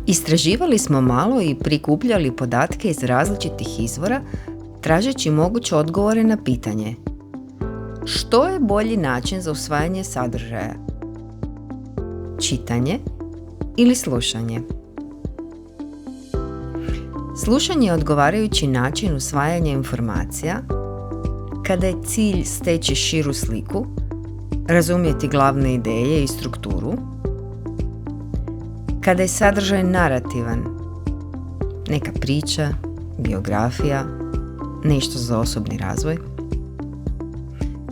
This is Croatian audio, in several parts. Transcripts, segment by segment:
Istraživali smo malo i prikupljali podatke iz različitih izvora, tražeći moguće odgovore na pitanje: što je bolji način za usvajanje sadržaja? Čitanje ili slušanje? Slušanje je odgovarajući način usvajanja informacija kada je cilj steći širu sliku, razumjeti glavne ideje i strukturu, kada je sadržaj narativan, neka priča, biografija, nešto za osobni razvoj,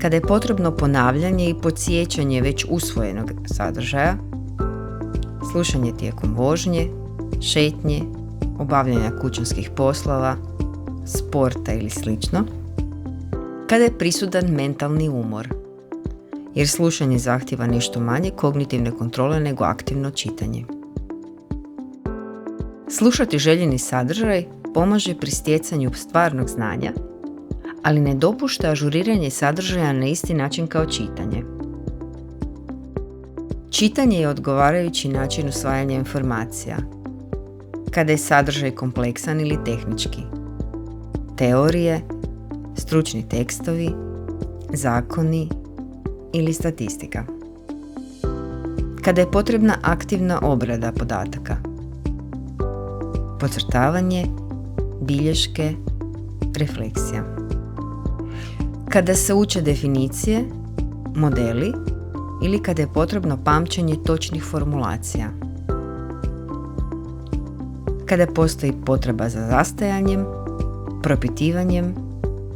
kada je potrebno ponavljanje i podsjećanje već usvojenog sadržaja, slušanje tijekom vožnje, šetnje, obavljanja kućanskih poslova, sporta ili slično, kada je prisutan mentalni umor, jer slušanje zahtijeva nešto manje kognitivne kontrole nego aktivno čitanje. Slušati željeni sadržaj pomaže pri stjecanju stvarnog znanja, ali ne dopušta ažuriranje sadržaja na isti način kao čitanje. Čitanje je odgovarajući način usvajanja informacija, kada je sadržaj kompleksan ili tehnički. Teorije, stručni tekstovi, zakoni ili statistika. Kada je potrebna aktivna obrada podataka. Podcrtavanje, bilješke, refleksija. Kada se uče definicije, modeli ili kada je potrebno pamćenje točnih formulacija. Kada postoji potreba za zastajanjem, propitivanjem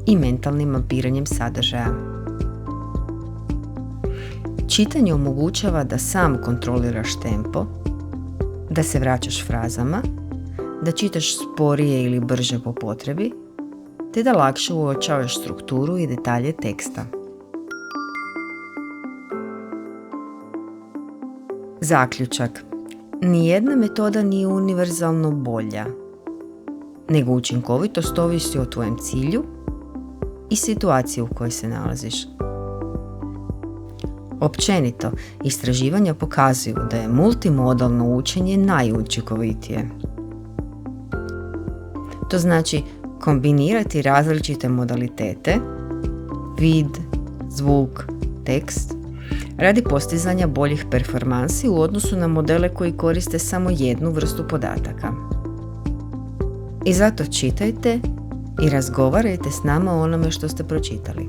i mentalnim mapiranjem sadržaja. Čitanje omogućava da sam kontroliraš tempo, da se vraćaš frazama, da čitaš sporije ili brže po potrebi, te da lakše uočavaš strukturu i detalje teksta. Zaključak. Nijedna metoda nije univerzalno bolja, nego učinkovitost ovisi o tvojem cilju i situaciji u kojoj se nalaziš. Općenito, istraživanja pokazuju da je multimodalno učenje najučinkovitije. To znači kombinirati različite modalitete, vid, zvuk, tekst, radi postizanja boljih performansi u odnosu na modele koji koriste samo jednu vrstu podataka. I zato čitajte i razgovarajte s nama o onome što ste pročitali.